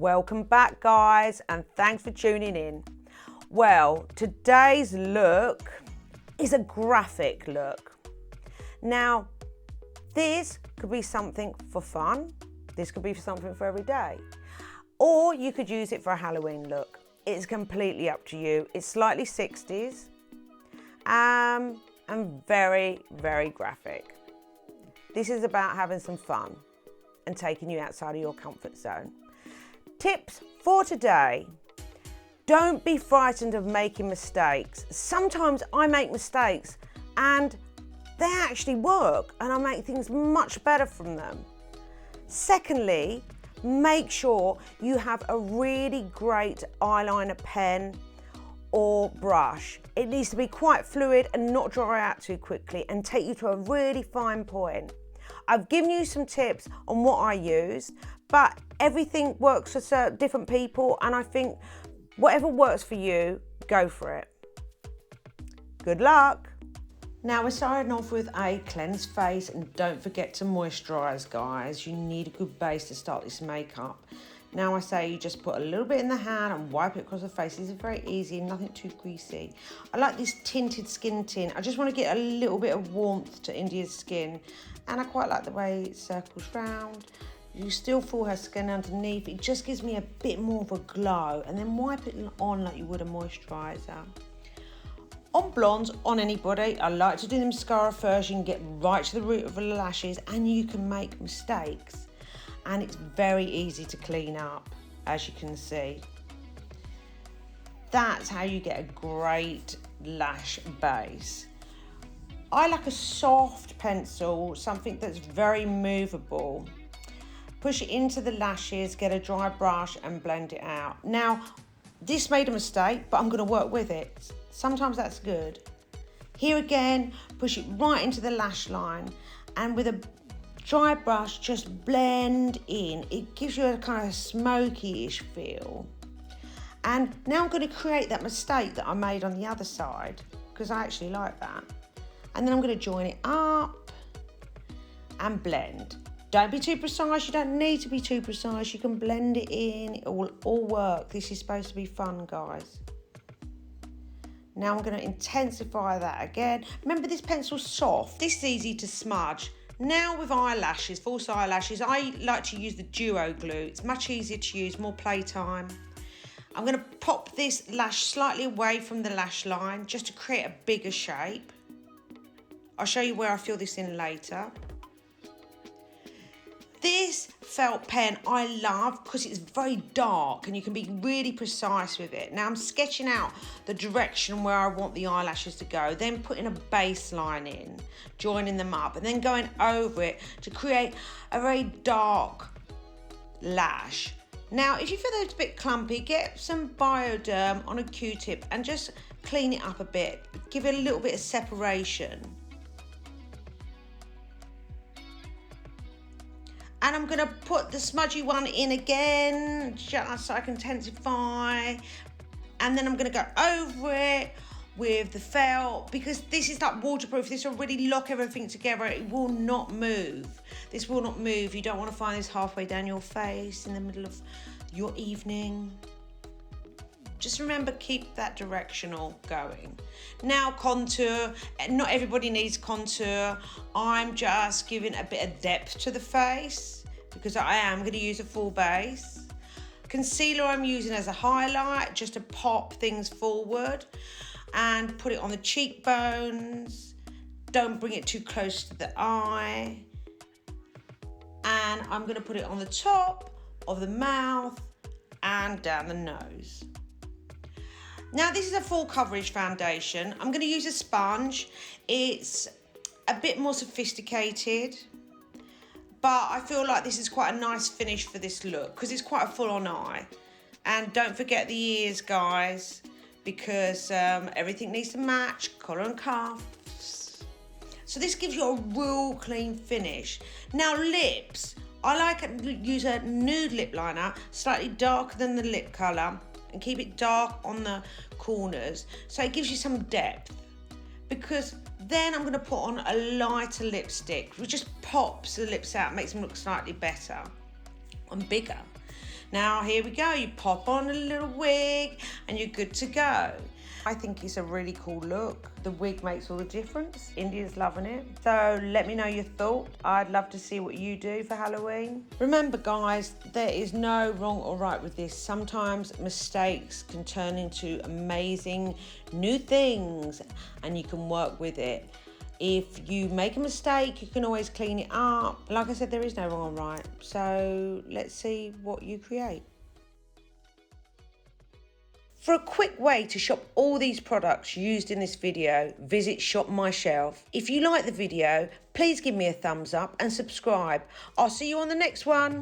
Welcome back, guys, and thanks for tuning in. Well, today's look is a graphic look. Now, this could be something for fun. This could be something for every day. Or you could use it for a Halloween look. It's completely up to you. It's slightly 60s and very, very graphic. This is about having some fun and taking you outside of your comfort zone. Tips for today. Don't be frightened of making mistakes. Sometimes I make mistakes and they actually work and I make things much better from them. Secondly, make sure you have a really great eyeliner pen or brush. It needs to be quite fluid and not dry out too quickly and take you to a really fine point. I've given you some tips on what I use, but everything works for different people, and I think whatever works for you, go for it. Good luck. Now we're starting off with a cleansed face, and don't forget to moisturise, guys. You need a good base to start this makeup. Now I say you just put a little bit in the hand and wipe it across the face. This is very easy, nothing too greasy. I like this tinted skin tint. I just want to get a little bit of warmth to India's skin, and I quite like the way it circles round. You still feel her skin underneath. It just gives me a bit more of a glow, and then wipe it on like you would a moisturiser. On blondes, on anybody, I like to do the mascara first. You can get right to the root of the lashes and you can make mistakes. And it's very easy to clean up, as you can see. That's how you get a great lash base. I like a soft pencil, something that's very movable. Push it into the lashes, get a dry brush and blend it out. Now, this made a mistake, but I'm gonna work with it. Sometimes that's good. Here again, push it right into the lash line and with a dry brush, just blend in. It gives you a kind of smoky-ish feel. And now I'm gonna create that mistake that I made on the other side because I actually like that. And then I'm gonna join it up and blend. Don't be too precise, you don't need to be too precise. You can blend it in, it will all work. This is supposed to be fun, guys. Now I'm gonna intensify that again. Remember, this pencil's soft. This is easy to smudge. Now with eyelashes, false eyelashes, I like to use the duo glue. It's much easier to use, more playtime. I'm gonna pop this lash slightly away from the lash line just to create a bigger shape. I'll show you where I fill this in later. This felt pen I love because it's very dark and you can be really precise with it. Now I'm sketching out the direction where I want the eyelashes to go, then putting a baseline in, joining them up, and then going over it to create a very dark lash. Now, if you feel that it's a bit clumpy, get some Bioderm on a Q-tip and just clean it up a bit. Give it a little bit of separation. And I'm gonna put the smudgy one in again, just so I can intensify. And then I'm gonna go over it with the felt, because this is like waterproof. This will really lock everything together. It will not move. This will not move. You don't wanna find this halfway down your face in the middle of your evening. Just remember, keep that directional going. Now contour, not everybody needs contour. I'm just giving a bit of depth to the face because I am gonna use a full base. Concealer I'm using as a highlight, just to pop things forward and put it on the cheekbones. Don't bring it too close to the eye. And I'm gonna put it on the top of the mouth and down the nose. Now this is a full coverage foundation. I'm going to use a sponge. It's a bit more sophisticated, but I feel like this is quite a nice finish for this look because it's quite a full-on eye. And don't forget the ears, guys, because everything needs to match, collar and cuffs. So this gives you a real clean finish. Now lips, I like to use a nude lip liner, slightly darker than the lip colour, and keep it dark on the corners so it gives you some depth, because then I'm going to put on a lighter lipstick which just pops the lips out, makes them look slightly better and bigger. Now here we go, you pop on a little wig and you're good to go. I think it's a really cool look. The wig makes all the difference. India's loving it. So let me know your thought. I'd love to see what you do for Halloween. Remember guys, there is no wrong or right with this. Sometimes mistakes can turn into amazing new things and you can work with it. If you make a mistake, you can always clean it up. Like I said, there is no wrong or right. So let's see what you create. For a quick way to shop all these products used in this video, visit Shop My Shelf. If you like the video, please give me a thumbs up and subscribe. I'll see you on the next one.